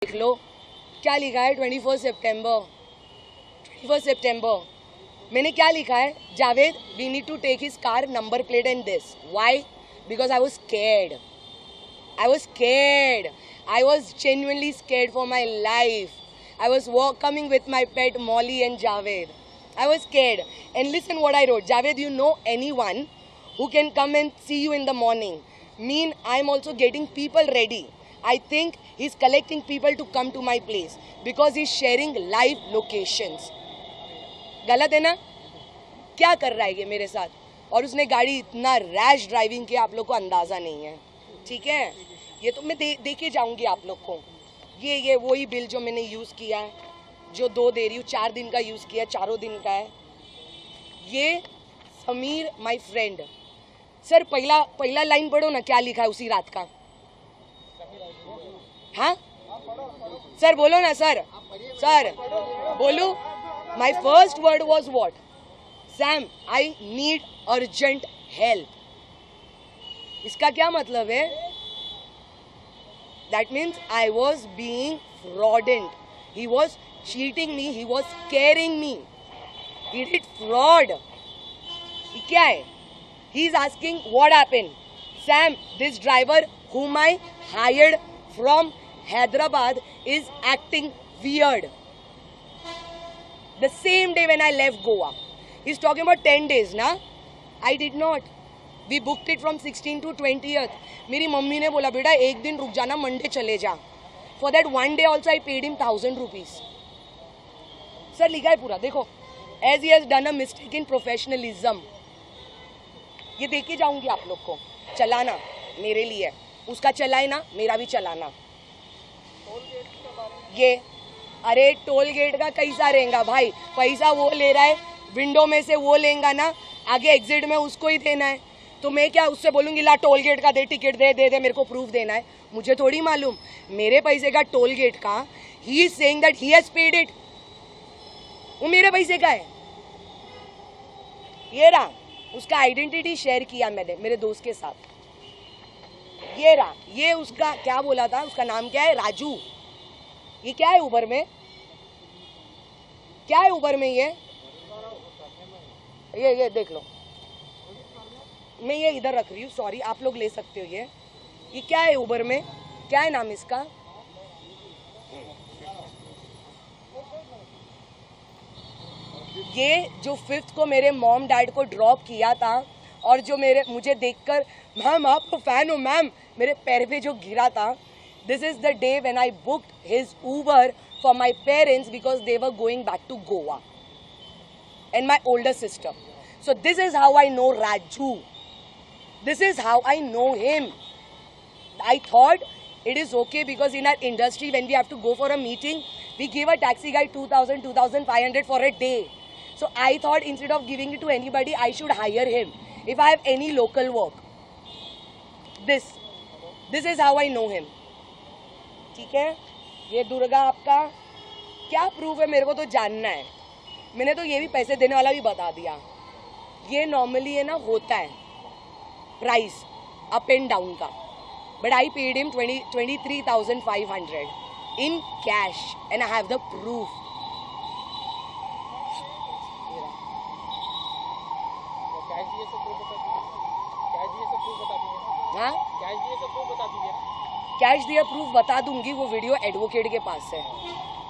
देख लो क्या लिखा है 21 सितंबर मैंने क्या लिखा है, Javed we need to take his car number plate and this why because I was genuinely scared for my life. I was coming with my pet Molly and Javed. I was scared. And listen what I wrote. Javed, you know anyone who can come and see you in the morning? I'm also getting people ready. I think he's collecting people to come to my place because he's sharing live locations. गलत है ना? क्या कर रहा है ये मेरे साथ? और उसने गाड़ी इतना रैश ड्राइविंग किया, आप लोग को अंदाजा नहीं है. ठीक है, ये तो मैं दे के जाऊंगी आप लोग को. ये वही बिल जो मैंने यूज किया है, जो 2 दे रही हूँ, 4 दिन का यूज किया, 4 दिन का है. ये समीर माय फ्रेंड. सर पहला लाइन पढ़ो ना, क्या लिखा है उसी रात का. हाँ सर बोलो ना सर बोलो. My first word was what? Sam I need urgent help. इसका क्या मतलब है? That means I was being fraudulent. He was cheating me. He was scaring me. He did fraud. ये क्या है? He is asking what happened. Sam, this driver whom I hired from Hyderabad is acting weird. The same day when I left Goa. He's talking about 10 days, na? I did not. We booked it from 16 to 20th. मेरी mummy ने बोला बेटा एक दिन रुक जाना, Monday चले जा. For that one day also I paid him 1000 rupees. Sir लिखा है पूरा, देखो. As he has done a mistake in professionalism. ये देख के जाऊंगी आप लोग को. चलाना मेरे लिए, उसका चलाए ना, मेरा भी चलाना. ये अरे टोल गेट का कैसा रहेगा भाई? पैसा वो ले रहा है, विंडो में से वो लेगा ना, आगे एग्जिट में उसको ही देना है. तो मैं क्या उससे बोलूंगी ला टोल गेट का दे, टिकट दे मेरे को प्रूफ देना है? मुझे थोड़ी मालूम मेरे पैसे का टोल गेट का. He is saying that he has paid it. वो मेरे पैसे का है. ये रहा उसका आइडेंटिटी शेयर किया मैंने मेरे दोस्त के साथ. ये रहा, ये उसका क्या बोला था, उसका नाम क्या है? राजू. ये क्या है उबर में? क्या है उबर में? ये देख लो. मैं ये इधर रख रही हूँ, सॉरी, आप लोग ले सकते हो. ये क्या है उबर में? क्या है नाम इसका? ये जो 5th को मेरे मॉम डैड को ड्रॉप किया था और जो मुझे देखकर मैम आप तो फैन हो मैम मेरे पैर पे जो गिरा था. This is the day when I booked his Uber for my parents because they were going back to Goa and my older sister. So this is how I know Raju. This is how I know him. I thought it is okay because in our industry when we have to go for a meeting, we give a taxi guy 2,000, 2,500 for a day. So I thought instead of giving it to anybody, I should hire him if I have any local work. This is how I know him. ठीक है? ये दुर्गा आपका क्या proof है मेरे को तो जानना है. मैंने तो ये भी पैसे देने वाला भी बता दिया. ये नॉर्मली है ना होता है प्राइस अप एंड डाउन का. But I paid him 23,500 in cash and I have the proof. हाँ कैश दिया प्रूफ बता दूंगी. वो वीडियो एडवोकेट के पास है,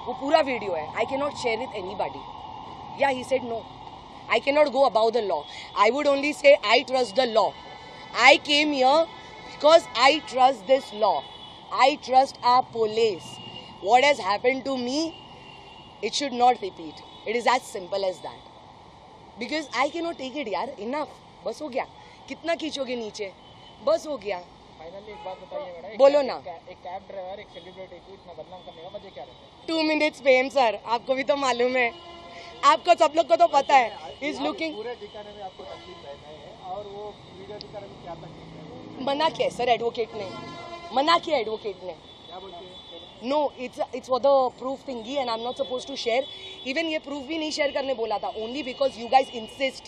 वो पूरा वीडियो है. I can not share with anybody. Yeah he said no, I can not go about the law. I would only say I trust the law. I came here because I trust this law. I trust our police. What has happened to me, it should not repeat. It is as simple as that. Because I cannot take it यार. Enough. बस हो गया. कितना खींचोगे नीचे? बस हो गया. Finally एक बात बताइए मैडम. बोलो ना. एक कैब ड्राइवर एक सेलिब्रिटी को इतना बदनाम करने का वजह क्या रहता है? 2 minutes फेम सर. आपको भी तो मालूम है. आपको सब लोग को तो पता है. He's looking. पूरे दिखाने में आपको तकलीफ रहता है और वो वीडियो दिखाने में क्या तकलीफ है? मना किया सर एडवोकेट ने. मना किया एडवोकेट ने. क्या बोलते हैं? No it's for the proof thingy and I am not suppose to share. Even ये प्रूफ भी नहीं शेयर करने बोला था, only because you guys insist.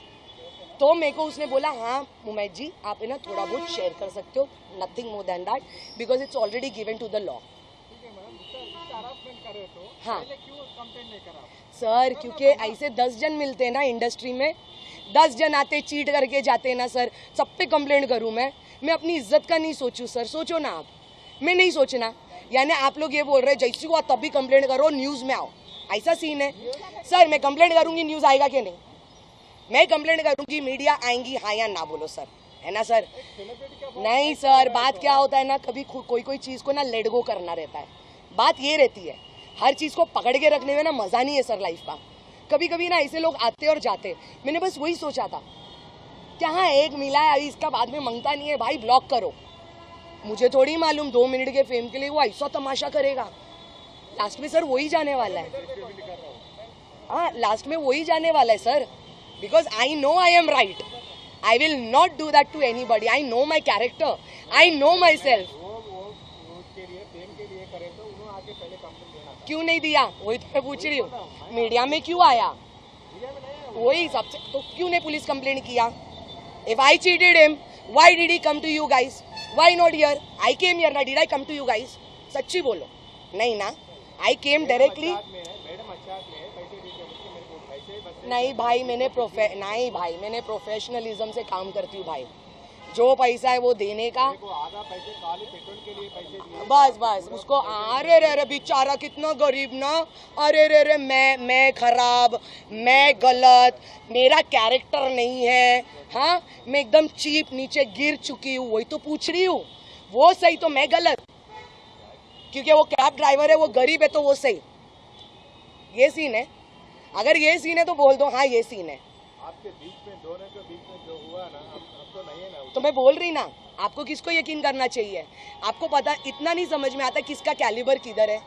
तो मेरे को उसने बोला हाँ मुमैद जी आप है ना थोड़ा बहुत शेयर कर सकते हो, nothing more than that because it's already given to the law. हाँ पहले क्यों कंप्लेंट नहीं करा? सर, क्योंकि ऐसे 10 जन मिलते हैं ना इंडस्ट्री में, 10 जन आते चीट करके जाते हैं ना सर, सब पे कंप्लेंट करूँ मैं अपनी इज्जत का नहीं सोचूं सर? सोचो ना आप, मैं नहीं सोचना। यानी आप लोग ये बोल रहे हैं जैसी हुआ तभी कंप्लेंट करो, न्यूज़ में आओ, ऐसा सीन है सर? मैं कंप्लेंट करूंगी, न्यूज़ आएगा कि नहीं? मैं कंप्लेंट करूंगी, मीडिया आएंगी, हाँ या ना बोलो सर, है ना सर? नहीं सर, बात क्या होता है ना, कभी कोई चीज़ को ना लेट गो करना रहता है। बात ये रहती है, हर चीज़ को पकड़ के रखने में ना मज़ा नहीं है सर लाइफ का। कभी कभी ना ऐसे लोग आते और जाते। मैंने बस वही सोचा था, क्या हाँ एक मिला है इसका बाद में मांगता नहीं है, भाई ब्लॉक करो। मुझे थोड़ी मालूम 2 मिनट के फेम के लिए वो ऐसा तमाशा करेगा। लास्ट में सर वही जाने वाला है। हाँ, लास्ट में वही जाने वाला है sir, because I know I am right. I will not do that to anybody. I know my character, I know myself. उसके लिए फेम के लिए करे तो उन्होंने आके पहले कंप्लेंट देना था। क्यों नहीं दिया? वही तो मैं पूछ रही हूँ, मीडिया में क्यों आया? मीडिया में नहीं है। वही सबसे तो क्यों नहीं पुलिस कंप्लेंट किया? If I cheated him, why did he come to you guys? Why not here? I came here, na? Did I come to you guys? सच्ची बोलो, नहीं ना? I came directly. मैडम अच्छा ले पैसे दीजिए मुझे, मेरे को पैसे बस। नहीं भाई, मैंने प्रोफेशनलिज्म से काम करती हूँ भाई। जो पैसा है वो देने का। मेरे को आधा पैसे खाली पेट्रोल के लिए पैसे दिए। बस उसको अरे रे बेचारा कितना गरीब ना, अरे रे मैं खराब, मैं गलत, मेरा कैरेक्टर नहीं है, हाँ मैं एकदम चीप नीचे गिर चुकी हूँ, वही तो पूछ रही हूँ। वो सही तो मैं गलत, क्योंकि वो कैब ड्राइवर है, वो गरीब है तो वो सही। ये सीन है। अगर ये सीन है तो बोल दो हाँ ये सीन है। आपके बीच में दोनों के बीच में जो हुआ ना, अब तो नहीं है ना। तो मैं बोल रही ना, आपको किसको यकीन करना चाहिए? आपको पता इतना नहीं समझ में आता किसका कैलिबर किधर है।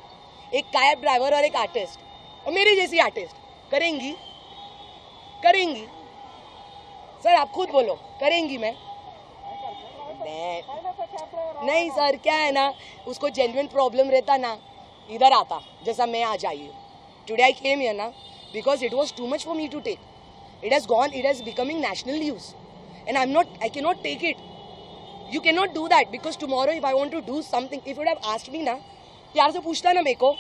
एक कैब ड्राइवर और एक आर्टिस्ट, और मेरी जैसी आर्टिस्ट करेंगी सर? आप खुद बोलो, करेंगी? मैं नहीं सर, क्या है ना, उसको जेन्युइन प्रॉब्लम रहता ना, इधर आता जैसा मैं आज आई हूँ। टुडे आई केम हियर ना because it was too much for me to take. It has becoming national news and I cannot take it. You cannot do that because tomorrow if I want to do something, if you would have asked me ना, प्यार से पूछता ना मेरे को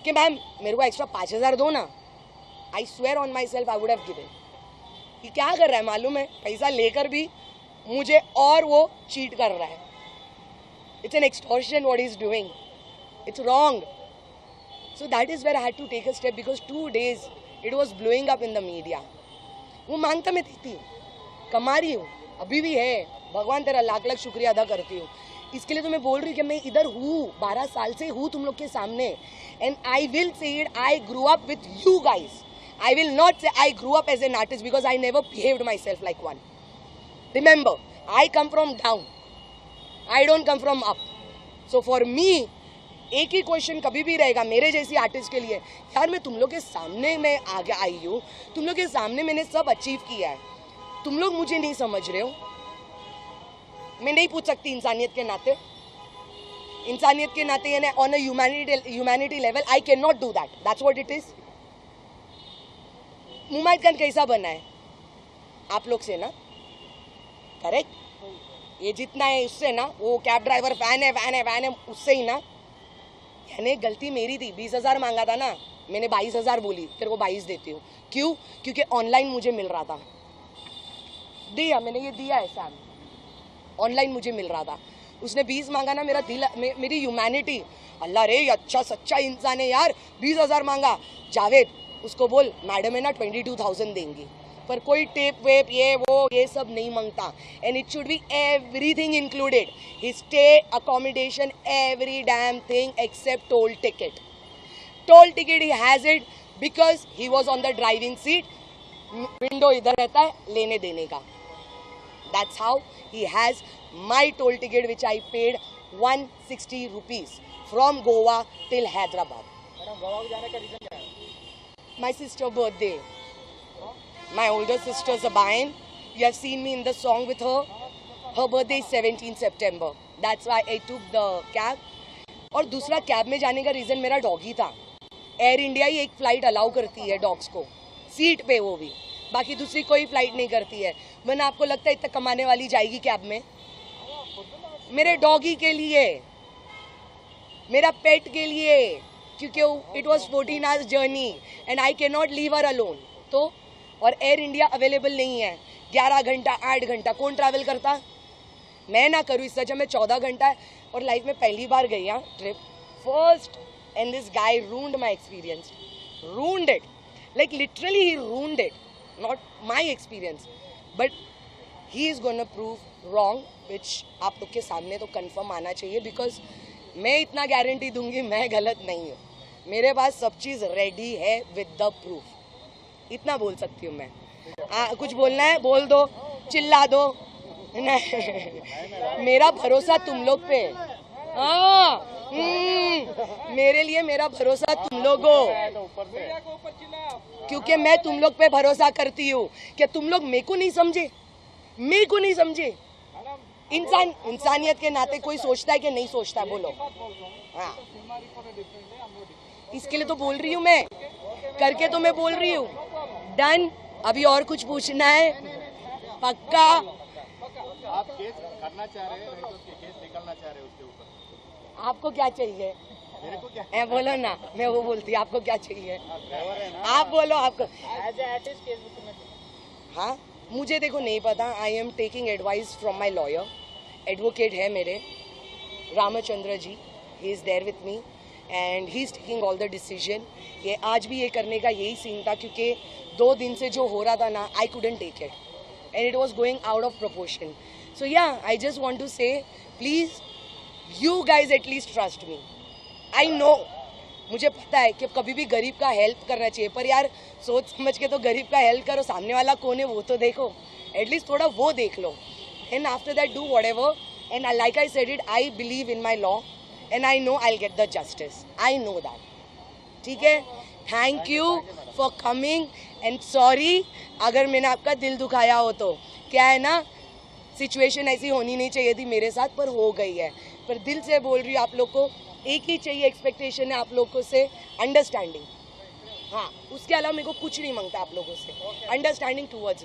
कि ma'am मेरे को एक्स्ट्रा 5,000 दो ना, I swear on myself I would have given. ये क्या कर रहा है मालूम है? पैसा लेकर भी मुझे और वो चीट कर रहा है। It's an extortion what he's doing. It's wrong. So that is where I had to take a step because 2 days it was blowing up in the media. वो मांगता मैं देती हूँ, कमा रही हूँ, अभी भी है, भगवान तेरा लाख लाख शुक्रिया अदा करती हूँ। इसके लिए तो मैं बोल रही हूँ कि मैं इधर हूँ, 12 साल से हूँ तुम लोग के सामने। And I will say it, I grew up with you guys. I will not say I grew up as an artist because I never behaved myself like one. Remember, I come from down, I don't come from up. So for me एक ही question कभी भी रहेगा मेरे जैसी artist के लिए, यार मैं तुम लोग के सामने मैं आगे आई हूँ, तुम लोग के सामने मैंने सब अचीव किया है, तुम लोग मुझे नहीं समझ रहे हो। मैं नहीं पूछ सकती इंसानियत के नाते यानी on a humanity level I can not do that. That's what it is. Mumaid Khan कैसा बना है? आप लोग से ना, करेक्ट? ये जितना है उससे ना, वो कैब ड्राइवर फैन है उससे ही ना। यानी गलती मेरी थी, 20,000 मांगा था ना, मैंने 22,000 बोली, तेरे को 22 देती हूँ। क्यों? क्योंकि ऑनलाइन मुझे मिल रहा था, दिया मैंने, ये दिया है सैम, ऑनलाइन मुझे मिल रहा था। उसने 20 मांगा ना, मेरा दिल, मेरी ह्यूमैनिटी, अल्लाह रे अच्छा सच्चा इंसान है यार, 20,000 मांगा। जावेद उसको बोल मैडम है ना 22,000 देंगी, पर कोई टेप वेप ये सब नहीं मांगता। And it should be everything included, his stay, accommodation, every damn thing except toll ticket. Toll ticket he has it because he was on the driving seat, window इधर रहता है लेने देने का। That's how he has my toll ticket which I paid 160 rupees from Goa till Hyderabad. Madam Goa जाने का reason क्या है? My sister birthday. My older sister Zabain. You have seen me in the song with her. Her birthday is 17 September. That's why I took the cab. और दूसरा cab में जाने का reason मेरा डॉगी था। एयर इंडिया ही एक flight allow करती है डॉग्स को, सीट पे, वो भी, बाकी दूसरी कोई फ्लाइट नहीं करती है। वरना आपको लगता है इतना कमाने वाली जाएगी कैब में? मेरे डॉगी के लिए, मेरा पेट के लिए, क्योंकि it was 14 hours journey and I can not leave her alone. तो और एयर इंडिया अवेलेबल नहीं है, 11 घंटा 8 घंटा कौन ट्रैवल करता? मैं ना करूँ, इससे अच्छा मैं 14 घंटा और लाइफ में पहली बार गई हाँ trip, first, and this guy ruined my experience, ruined it, like literally he ruined it, not my experience, but he is gonna prove wrong, which आप लोग के सामने तो कंफर्म आना चाहिए, बिकॉज मैं इतना गारंटी दूंगी मैं गलत नहीं हूँ, मेरे पास सब चीज़ रेडी है विद द प्रूफ, इतना बोल सकती हूँ मैं। कुछ बोलना है बोल दो, चिल्ला दो, नहीं मेरा भरोसा तुम लोग पे, हाँ मेरे लिए मेरा भरोसा तुम लोगों, क्योंकि मैं तुम लोग पे भरोसा करती हूँ कि तुम लोग मेरे को नहीं समझे, मेरे को नहीं समझे। इंसानियत के नाते कोई सोचता है कि नहीं सोचता है, बोलो। हाँ इसके लिए तो बोल रही हूँ मैं, करके तो मैं बोल रही हूँ। डन। अभी और कुछ पूछना है? पक्का? आप केस करना चाह रहे हैं, नहीं तो केस निकलना चाह रहे हैं उसके ऊपर? आपको क्या चाहिए? मेरे को क्या है बोलो ना, मैं वो बोलती, आपको क्या चाहिए? आप बोलो, आपको। एज आर्टिस्ट केस बुक में? हाँ मुझे देखो नहीं पता, I am taking advice from my lawyer, advocate है मेरे Ramchandra ji, he is there with me and he is taking all the decision. ये आज भी ये करने का यही सीन था, क्योंकि 2 दिन से जो हो रहा था ना, I couldn't take it and it was going out of proportion. So yeah I just want to say please you guys at least trust me. I know, मुझे पता है कि कभी भी गरीब का हेल्प करना चाहिए, पर यार सोच समझ के तो गरीब का हेल्प करो, सामने वाला कौन है वो तो देखो, एटलीस्ट थोड़ा वो देख लो, and after that do whatever. And like I said it, I believe in my law and I know I will get the justice, I know that. ठीक है, thank you for coming and sorry अगर मैंने आपका दिल दुखाया हो तो। क्या है ना, सिचुएशन ऐसी होनी नहीं चाहिए थी मेरे साथ, पर हो गई है। पर दिल से बोल रही हूँ, आप लोग को एक ही चाहिए, एक्सपेक्टेशन है आप लोगों से, अंडरस्टैंडिंग। हाँ उसके अलावा मेरे को कुछ नहीं मांगता आप लोगों से, अंडरस्टैंडिंग टूवर्ड्स मी।